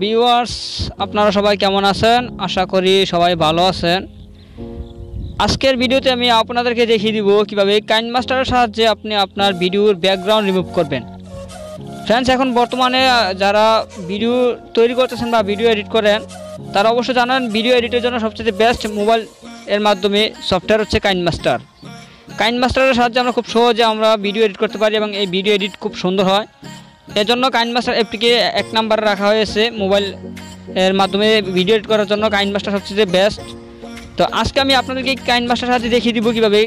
Viewers, আপনারা সবাই কেমন আছেন? আশা করি সবাই ভালো আছেন। আজকের ভিডিওতে আমি আপনাদেরকে দেখিয়ে দিব কিভাবে কাইনমাস্টারের সাহায্যে আপনি আপনার ভিডিওর ব্যাকগ্রাউন্ড রিমুভ করবেন। ফ্রেন্ডস, এখন বর্তমানে যারা ভিডিও তৈরি করতেছেন বা ভিডিও এডিট করেন তারা অবশ্যই জানেন ভিডিও এডিটের জন্য সবচেয়ে বেস্ট মোবাইল এর মাধ্যমে সফটওয়্যার হচ্ছে কাইনমাস্টার। কাইনমাস্টারের সাহায্যে আমরা খুব সহজে আমরা ভিডিও এডিট করতে পারি এবং এই ভিডিও এডিট খুব সুন্দর হয়। এজন্য কাইনমাস্টার অ্যাপটিকে এক নম্বরে রাখা হয়েছে মোবাইল এর মাধ্যমে ভিডিও এডিট করার জন্য। কাইনমাস্টার সবচেয়ে বেস্ট। তো আজকে আমি আপনাদেরকে কাইনমাস্টার সাহায্যে দেখিয়ে দিব কীভাবে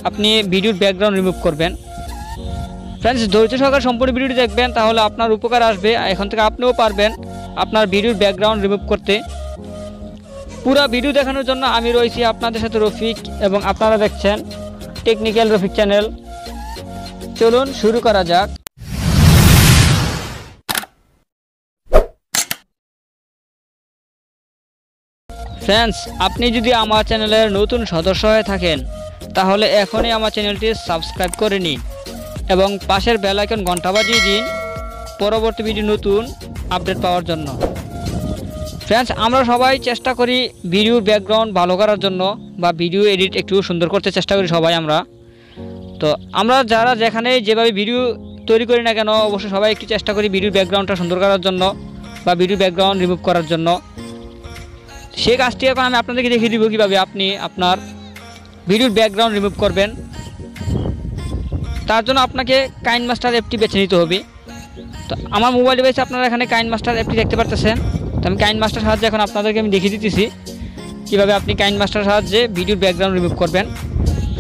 আপনি ভিডিওর ব্যাকগ্রাউন্ড রিমুভ করবেন। ফ্রেন্ডস, ধৈর্য সহকারে সম্পূর্ণ ভিডিওটি দেখবেন, তাহলে আপনার উপকার আসবে। এখন থেকে আপনিও পারবেন আপনার ভিডিওর ব্যাকগ্রাউন্ড রিমুভ করতে। পুরো ভিডিও দেখানোর জন্য আমি রয়েছি আপনাদের সাথে রফিক, এবং আপনারা দেখছেন টেকনিক্যাল রফিক চ্যানেল। চলুন শুরু করা যাক। ফ্রেন্ডস, আপনি যদি আমার চ্যানেলের নতুন সদস্য হয়ে থাকেন তাহলে এখনই আমার চ্যানেলটি সাবস্ক্রাইব করে নিন এবং পাশের বেল আইকন ঘন্টা বাজিয়ে দিন পরবর্তী ভিডিও নতুন আপডেট পাওয়ার জন্য। ফ্রেন্ডস, আমরা সবাই চেষ্টা করি ভিডিওর ব্যাকগ্রাউন্ড ভালো করার জন্য বা ভিডিও এডিট একটু সুন্দর করতে চেষ্টা করি সবাই আমরা। তো আমরা যারা যেখানে যেভাবে ভিডিও তৈরি করি না কেন অবশ্যই সবাই একটু চেষ্টা করি ভিডিওর ব্যাকগ্রাউন্ডটা সুন্দর করার জন্য বা ভিডিওর ব্যাকগ্রাউন্ড রিমুভ করার জন্য। সেই কাজটি এখন আমি আপনাদেরকে দেখিয়ে দিব কীভাবে আপনি আপনার ভিডিওর ব্যাকগ্রাউন্ড রিমুভ করবেন। তার জন্য আপনাকে কাইনমাস্টার অ্যাপটি বেছে নিতে হবে। তো আমার মোবাইল ডিভাইসে আপনারা এখানে কাইনমাস্টার অ্যাপটি দেখতে পাচ্ছেন। তো আমি কাইনমাস্টার সাহায্যে এখন আপনাদেরকে আমি দেখিয়ে দিতেছি কীভাবে আপনি কাইনমাস্টার সাহায্যে ভিডিওর ব্যাকগ্রাউন্ড রিমুভ করবেন।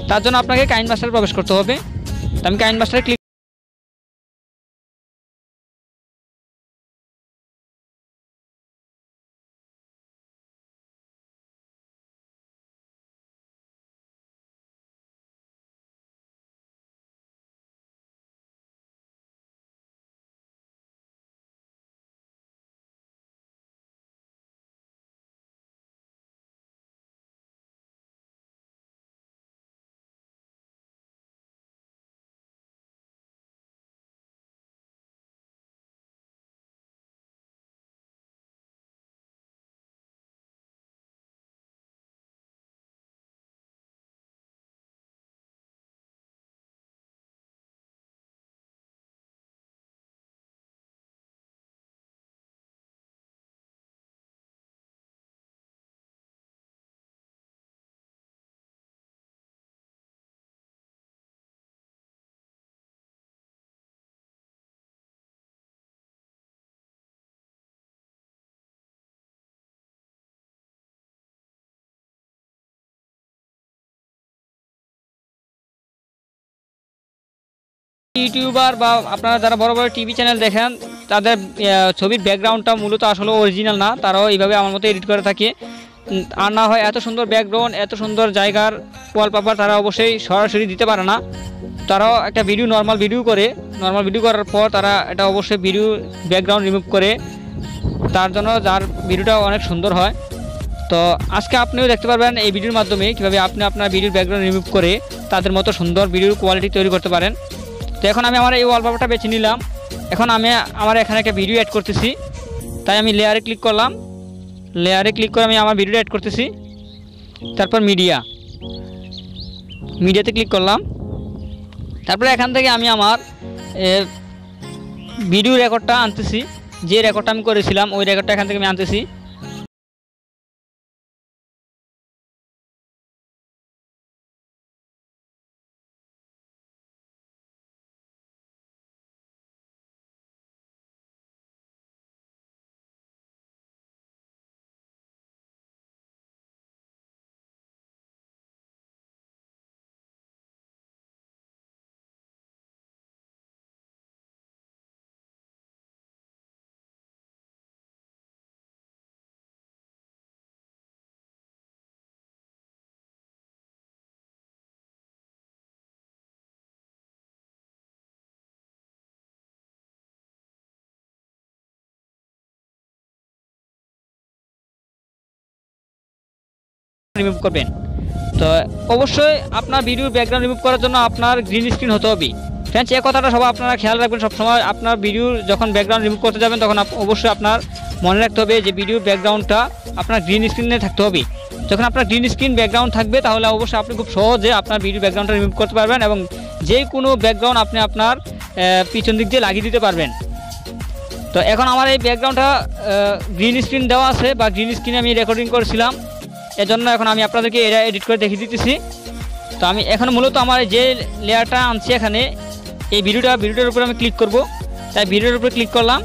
তার জন্য আপনাকে কাইনমাস্টারে প্রবেশ করতে হবে। তো আমি কাইনমাস্টারে ক্লিক ইউটিউবার বা আপনারা যারা বড় বড় টিভি চ্যানেল দেখেন তাদের ছবির ব্যাকগ্রাউন্ডটা মূলত আসলে অরিজিনাল না, তারাও এইভাবে আমার মতো এডিট করে থাকে। আর না হয় এত সুন্দর ব্যাকগ্রাউন্ড, এত সুন্দর জায়গার ওয়ালপেপার তারা অবশ্যই সরাসরি দিতে পারে না। তারাও একটা ভিডিও নর্মাল ভিডিও করার পর তারা এটা অবশ্যই ভিডিও ব্যাকগ্রাউন্ড রিমুভ করে, তার জন্য যার ভিডিওটা অনেক সুন্দর হয়। তো আজকে আপনিও দেখতে পারবেন এই ভিডিওর মাধ্যমে কীভাবে আপনি আপনার ভিডিওর ব্যাকগ্রাউন্ড রিমুভ করে তাদের মতো সুন্দর ভিডিওর কোয়ালিটি তৈরি করতে পারেন। তো এখন আমি আমার এই ওয়ালপেপারটা বেছে নিলাম। এখন আমি আমার এখানে একটা ভিডিও অ্যাড করতেছি, তাই আমি লেয়ারে ক্লিক করলাম। লেয়ারে ক্লিক করে আমি আমার ভিডিওটা অ্যাড করতেছি। তারপর মিডিয়াতে ক্লিক করলাম। তারপরে এখান থেকে আমি আমার ভিডিও রেকর্ডটা আনতেছি। যে রেকর্ডটা আমি করেছিলাম ওই রেকর্ডটা এখান থেকে আমি আনতেছি। রিমুভ করবেন। তো অবশ্যই আপনার ভিডিওর ব্যাকগ্রাউন্ড রিমুভ করার জন্য আপনার গ্রিন স্ক্রিন হতে হবে। ফ্রেন্ডস এই কথাটা সবাই আপনারা খেয়াল রাখবেন, সবসময় আপনার ভিডিও যখন ব্যাকগ্রাউন্ড রিমুভ করতে যাবেন তখন অবশ্যই আপনার মনে রাখতে হবে যে ভিডিও ব্যাকগ্রাউন্ডটা আপনার গ্রিন স্ক্রিনে থাকতে হবে। যখন আপনার গ্রিন স্ক্রিন ব্যাকগ্রাউন্ড থাকবে তাহলে অবশ্যই আপনি খুব সহজে আপনার ভিডিও ব্যাকগ্রাউন্ডটা রিমুভ করতে পারবেন এবং যে কোনো ব্যাকগ্রাউন্ড আপনি আপনার পিছন দিক দিয়ে লাগিয়ে দিতে পারবেন। তো এখন আমার এই ব্যাকগ্রাউন্ডটা গ্রিন স্ক্রিন দেওয়া আছে বা গ্রিন স্ক্রিনে আমি রেকর্ডিং করেছিলাম, এজন্য এখন আমি আপনাদেরকে এটা এডিট করে দেখিয়ে দিতেছি। তো আমি এখন মূলত আমার যে লেয়ারটা আনছি এখানে এই ভিডিওটার উপরে আমি ক্লিক করব, তাই ভিডিওর উপরে ক্লিক করলাম।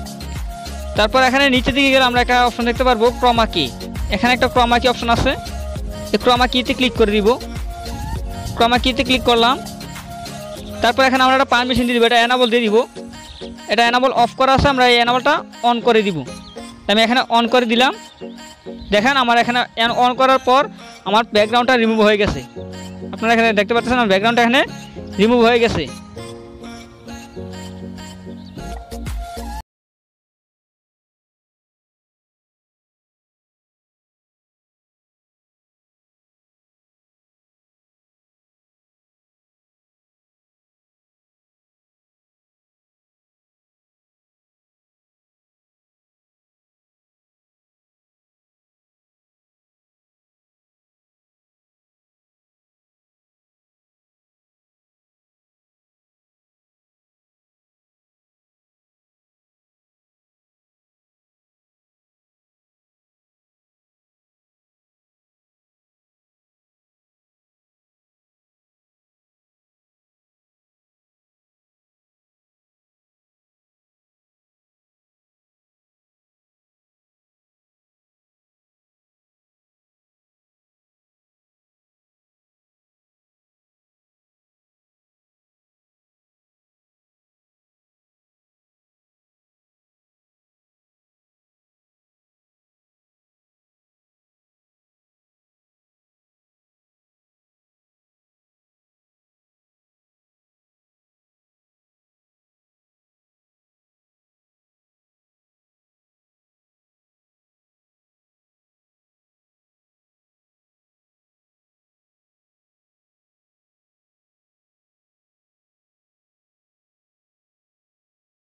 তারপর এখানে নিচের দিকে গেলে আমরা একটা অপশন দেখতে পারবো ক্রমা কি, এখানে একটা ক্রমা কি অপশন আছে, এই ক্রমা কিতে ক্লিক করে দিব। ক্রমা কিতে ক্লিক করলাম, তারপর এখানে আমরা একটা পারমিশন দিয়ে দিব, এটা এনাবল দিয়ে দিব। এটা এনাবল অফ করা আছে, আমরা এই এনাবলটা অন করে দিব। আমি এখানে অন করে দিলাম। দেখেন আমার এখানে অন করার পর আমার ব্যাকগ্রাউন্ডটা রিমুভ হয়ে গেছে। আপনারা এখানে দেখতে পাচ্ছেন আমার ব্যাকগ্রাউন্ডটা এখানে রিমুভ হয়ে গেছে।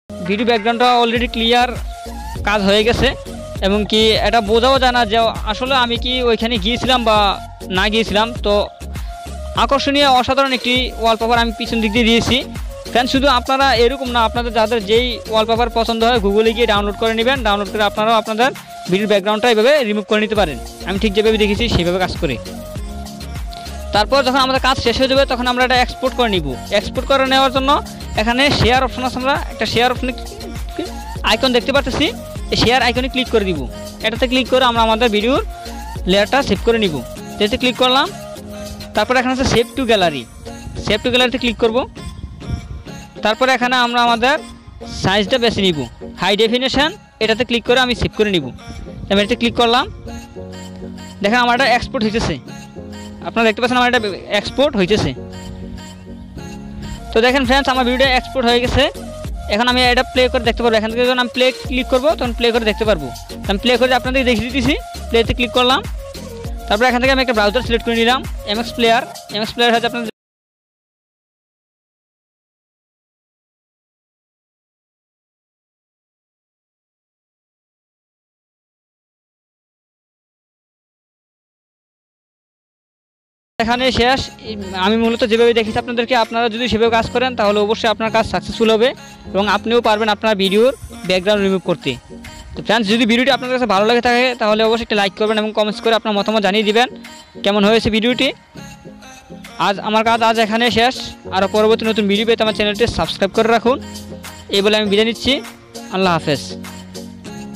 ভিডিও ব্যাকগ্রাউন্ডটা অলরেডি ক্লিয়ার কাজ হয়ে গেছে এবং কি এটা বোঝাও যায় না যে আসলে আমি কি ওইখানে গিয়েছিলাম বা না গিয়েছিলাম। তো আকর্ষণীয় অসাধারণ একটি ওয়ালপেপার আমি পিছন দিক দিয়ে দিয়েছি। ফ্রেন্ডস শুধু আপনারা এরকম না, আপনাদের যাদের যেই ওয়ালপেপার পছন্দ হয় গুগলে গিয়ে ডাউনলোড করে নেবেন, ডাউনলোড করে আপনারাও আপনাদের ভিডিওর ব্যাকগ্রাউন্ডটা এইভাবে রিমুভ করে নিতে পারেন। আমি ঠিক যেভাবে দেখেছি সেইভাবে কাজ করে। তারপর যখন আমাদের কাজ শেষ হয়ে যাবে তখন আমরা এটা এক্সপোর্ট করে নিব। এক্সপোর্ট করে নেওয়ার জন্য এখানে শেয়ার অপশন আছে, আমরা একটা শেয়ার অপশনে আইকন দেখতে পাচ্ছি, এই শেয়ার আইকনে ক্লিক করে দিব। এটাতে ক্লিক করে আমরা আমাদের ভিডিওর লেয়ারটা সেভ করে নিব। যেতে ক্লিক করলাম, তারপর এখানে আছে save two gallery, save two গ্যালারিতে ক্লিক করব। তারপরে এখানে আমরা আমাদের সাইজটা বেছে নিব, হাই ডেফিনেশন, এটাতে ক্লিক করে আমি সেভ করে নিব। আমি এটাতে ক্লিক করলাম, দেখেন আমার এটা এক্সপোর্ট হইতেছে, আপনারা দেখতে পাচ্ছেন আমার এটা এক্সপোর্ট হইতেছে। তো দেখেন ফ্রেন্ডস আমার ভিডিওটা এক্সপোর্ট হয়ে গেছে। এখন আমি এটা প্লে করে দেখতে পারবো। এখান থেকে যখন আমি প্লে ক্লিক করবো তখন প্লে করে দেখতে পারবো। আমি প্লে করে আপনাদের দেখিয়ে দিতেছি, প্লেতে ক্লিক করলাম। তারপর এখান থেকে আমি একটা ব্রাউজার সিলেক্ট করে নিলাম, এমএক্স প্লেয়ার। এমএক্স প্লেয়ার হচ্ছে আপনাদের এখানে শেষ। আমি মূলত যেভাবে দেখেছি আপনাদেরকে, আপনারা যদি সেভাবে কাজ করেন তাহলে অবশ্যই আপনার কাজ সাকসেসফুল হবে এবং আপনিও পারবেন আপনার ভিডিওর ব্যাকগ্রাউন্ড রিমুভ করতে। তো ফ্রেন্ডস যদি ভিডিওটি আপনার কাছে ভালো লাগে থাকে তাহলে অবশ্যই একটা লাইক করবেন এবং কমেন্টস করে আপনার মতামত জানিয়ে দিবেন কেমন হয়েছে ভিডিওটি। আমার কাজ আজ এখানে শেষ। আরও পরবর্তী নতুন ভিডিও পেতে আমার চ্যানেলটি সাবস্ক্রাইব করে রাখুন। এই বলে আমি বিদায় নিচ্ছি। আল্লাহ হাফেজ।